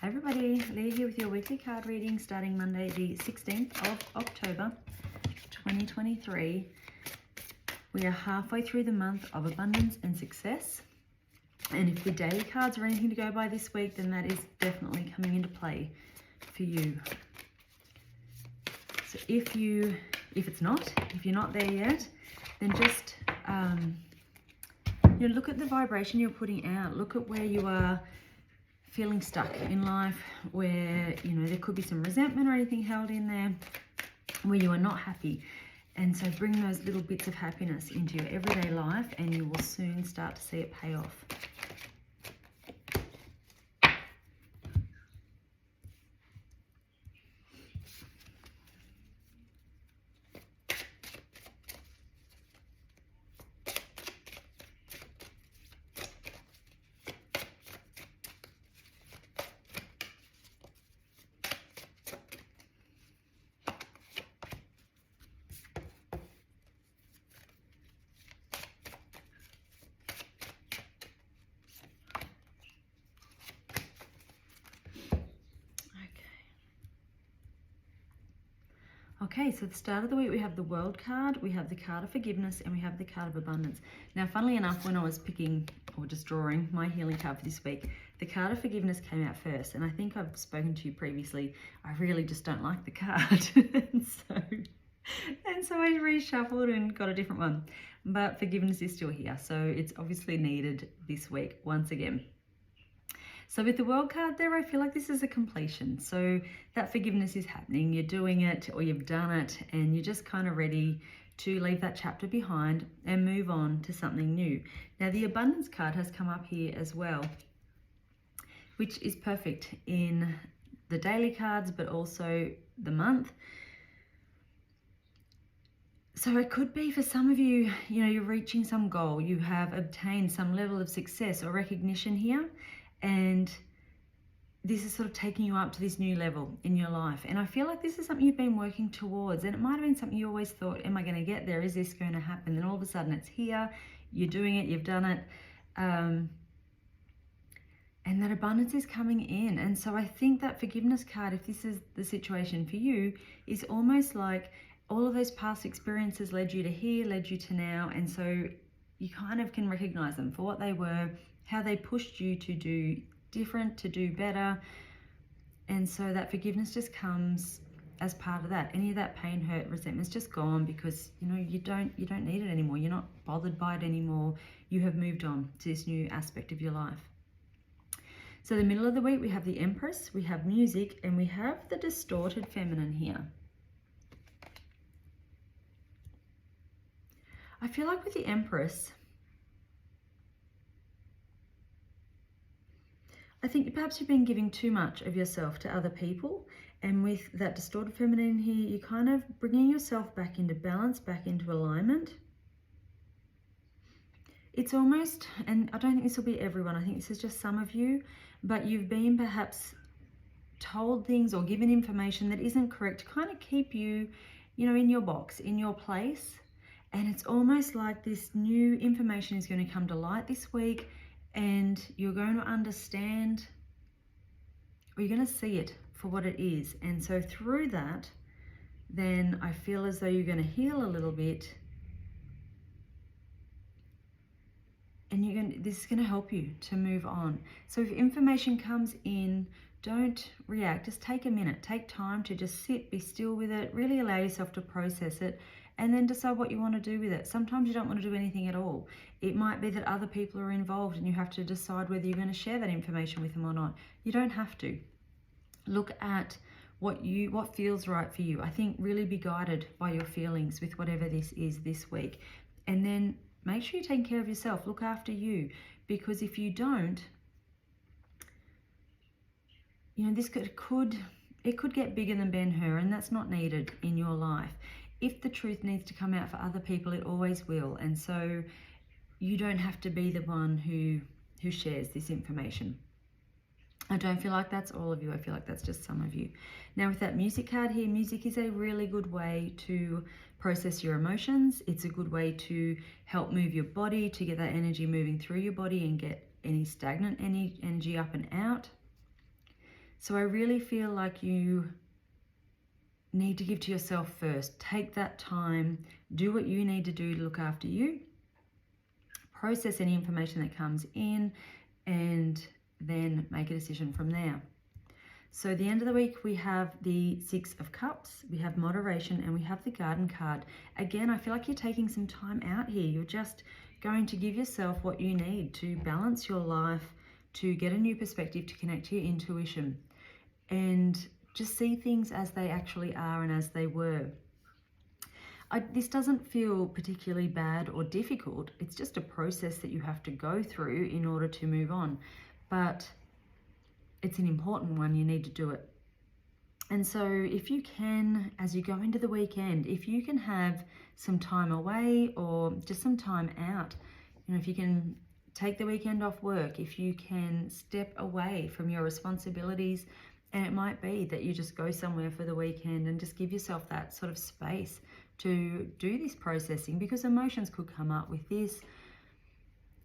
Hey everybody, Leah here with your weekly card reading starting Monday the 16th of October 2023. We are halfway through the month of abundance and success. And if the daily cards are anything to go by this week, then that is definitely coming into play for you. So if you're not there yet, then just look at the vibration you're putting out. Look at where you are feeling stuck in life, where there could be some resentment or anything held in there, where you are not happy. And so bring those little bits of happiness into your everyday life and you will soon start to see it pay off. Okay, so at the start of the week, we have the World card, we have the card of forgiveness, and we have the card of abundance. Now, funnily enough, when I was picking or just drawing my healing card for this week, the card of forgiveness came out first. And I think I've spoken to you previously, I really just don't like the card. and so I reshuffled and got a different one. But forgiveness is still here, so it's obviously needed this week once again. So with the World card there, I feel like this is a completion. So that forgiveness is happening. You're doing it or you've done it and you're just kind of ready to leave that chapter behind and move on to something new. Now the Abundance card has come up here as well, which is perfect in the daily cards, but also the month. So it could be for some of you, you're reaching some goal. You have obtained some level of success or recognition here. And this is sort of taking you up to this new level in your life. And I feel like this is something you've been working towards. And it might have been something you always thought, am I going to get there? Is this going to happen? Then all of a sudden it's here. You're doing it. You've done it. And that abundance is coming in. And so I think that forgiveness card, if this is the situation for you, is almost like all of those past experiences led you to here, led you to now. And so you kind of can recognize them for what they were, how they pushed you to do different, to do better. And so that forgiveness just comes as part of that. Any of that pain, hurt, resentment's just gone because you don't need it anymore. You're not bothered by it anymore. You have moved on to this new aspect of your life. So the middle of the week, we have the Empress, we have music, and we have the distorted feminine here. I feel like with the Empress, I think perhaps you've been giving too much of yourself to other people. And with that distorted feminine here, you're kind of bringing yourself back into balance, back into alignment. It's almost, and I don't think this will be everyone, I think this is just some of you, but you've been perhaps told things or given information that isn't correct to kind of keep you, in your box, in your place. And it's almost like this new information is going to come to light this week. And you're going to understand, or you're going to see it for what it is. And so through that, then I feel as though you're going to heal a little bit. And this is going to help you to move on. So if information comes in, don't react. Just take a minute. Take time to just sit, be still with it. Really allow yourself to process it. And then decide what you want to do with it. Sometimes you don't want to do anything at all. It might be that other people are involved and you have to decide whether you're going to share that information with them or not. You don't have to. Look at what feels right for you. I think really be guided by your feelings with whatever this is this week. And then make sure you're taking care of yourself. Look after you. Because if you don't, this could get bigger than Ben-Hur, and that's not needed in your life. If the truth needs to come out for other people, it always will. And so you don't have to be the one who shares this information. I don't feel like that's all of you. I feel like that's just some of you. Now with that music card here, music is a really good way to process your emotions. It's a good way to help move your body, to get that energy moving through your body and get any stagnant energy up and out. So I really feel like you need to give to yourself first. Take that time, do what you need to do to look after you, process any information that comes in, and then make a decision from there. So at the end of the week, we have the Six of Cups, we have moderation, and we have the Garden card. Again, I feel like you're taking some time out here. You're just going to give yourself what you need to balance your life, to get a new perspective, to connect to your intuition, and just see things as they actually are and as they were. This doesn't feel particularly bad or difficult. It's just a process that you have to go through in order to move on. But it's an important one. You need to do it. And so if you can, as you go into the weekend, if you can have some time away or just some time out, if you can take the weekend off work, if you can step away from your responsibilities, and it might be that you just go somewhere for the weekend and just give yourself that sort of space to do this processing, because emotions could come up with this,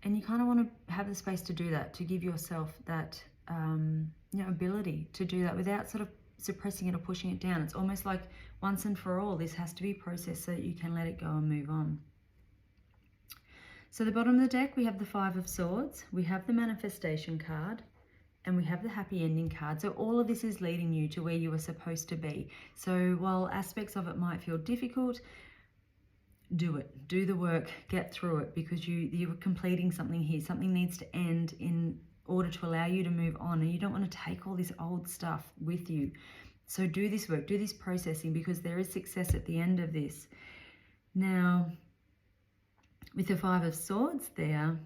and you kind of want to have the space to do that, to give yourself that ability to do that without sort of suppressing it or pushing it down. It's almost like once and for all, this has to be processed so that you can let it go and move on. So the bottom of the deck, we have the Five of Swords, we have the Manifestation card, and we have the Happy Ending card. So all of this is leading you to where you were supposed to be. So while aspects of it might feel difficult, do it, do the work, get through it, because you're completing something here. Something needs to end in order to allow you to move on, and you don't want to take all this old stuff with you. So do this work, do this processing, because there is success at the end of this. Now, with the Five of Swords there,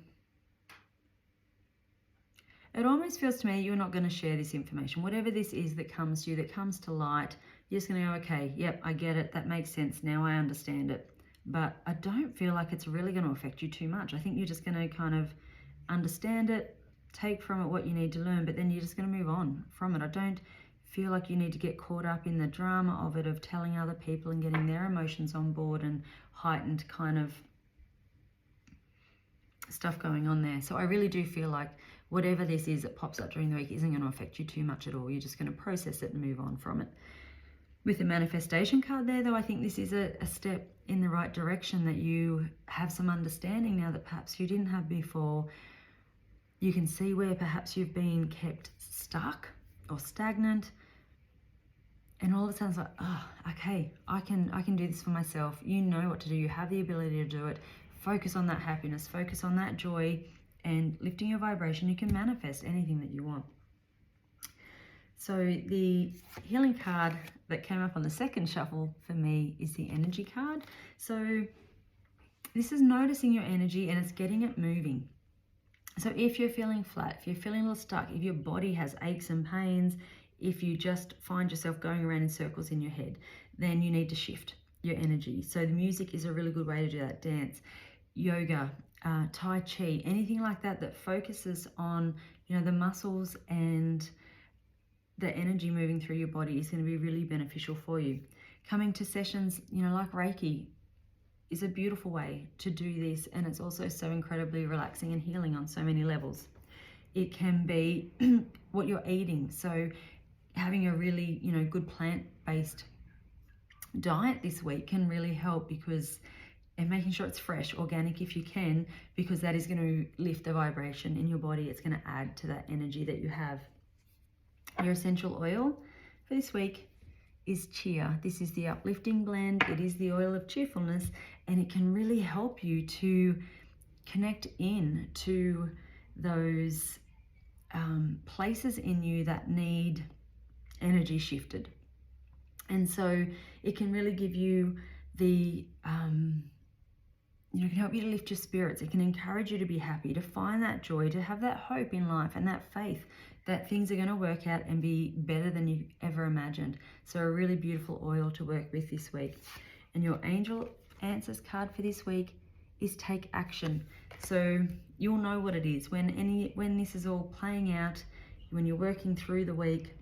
it almost feels to me you're not going to share this information. Whatever this is that comes to you, that comes to light, you're just going to go, okay, yep, I get it. That makes sense. Now I understand it. But I don't feel like it's really going to affect you too much. I think you're just going to kind of understand it, take from it what you need to learn, but then you're just going to move on from it. I don't feel like you need to get caught up in the drama of it, of telling other people and getting their emotions on board and heightened kind of stuff going on there. So I really do feel like whatever this is that pops up during the week isn't going to affect you too much at all. You're just going to process it and move on from it. With the Manifestation card there, though, I think this is a step in the right direction, that you have some understanding now that perhaps you didn't have before. You can see where perhaps you've been kept stuck or stagnant, and all of a sudden it's like, oh, okay, I can do this for myself. You know what to do. You have the ability to do it. Focus on that happiness, focus on that joy, and lifting your vibration. You can manifest anything that you want. So the healing card that came up on the second shuffle for me is the Energy card. So this is noticing your energy and it's getting it moving. So if you're feeling flat, if you're feeling a little stuck, if your body has aches and pains, if you just find yourself going around in circles in your head, then you need to shift your energy. So the music is a really good way to do that. Dance, yoga, Tai Chi, anything like that that focuses on, the muscles and the energy moving through your body is going to be really beneficial for you. Coming to sessions, like Reiki is a beautiful way to do this, and it's also so incredibly relaxing and healing on so many levels. It can be what you're eating. So having a really, good plant-based diet this week can really help, and making sure it's fresh, organic if you can, because that is going to lift the vibration in your body. It's going to add to that energy that you have. Your essential oil for this week is Cheer. This is the uplifting blend. It is the oil of cheerfulness, and it can really help you to connect in to those places in you that need energy shifted. And so it can really give you the it can help you to lift your spirits. It can encourage you to be happy, to find that joy, to have that hope in life and that faith that things are going to work out and be better than you ever imagined. So a really beautiful oil to work with this week. And your Angel Answers card for this week is Take Action. So you'll know what it is when this is all playing out, when you're working through the week.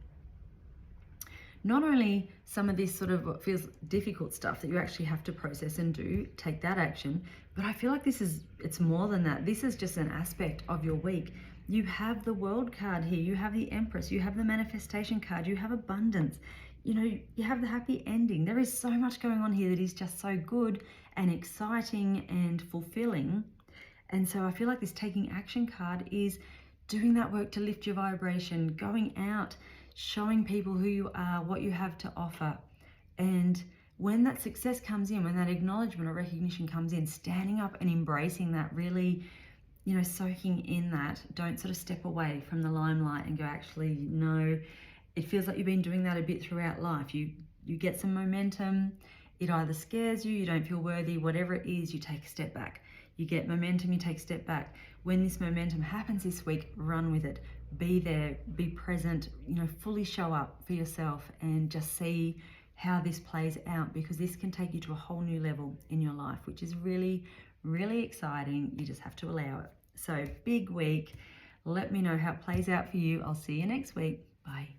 Not only some of this sort of what feels difficult stuff that you actually have to process and do, take that action, but I feel like it's more than that. This is just an aspect of your week You have the World card here, you have the Empress, you have the Manifestation card, you have abundance, you know, you have the happy ending. There is so much going on here that is just so good and exciting and fulfilling. And so I feel like this taking action card is doing that work to lift your vibration, going out, showing people who you are, what you have to offer. And when that success comes in, when that acknowledgement or recognition comes in, standing up and embracing that, really, you know, soaking in that. Don't sort of step away from the limelight and go, actually, no. It feels like you've been doing that a bit throughout life. You get some momentum, it either scares you, you don't feel worthy, whatever it is, you take a step back. You get momentum, you take a step back. When this momentum happens this week, run with it. Be there, be present, you know, fully show up for yourself and just see how this plays out, because this can take you to a whole new level in your life, which is really, really exciting. You just have to allow it. So big week. Let me know how it plays out for you. I'll see you next week. Bye.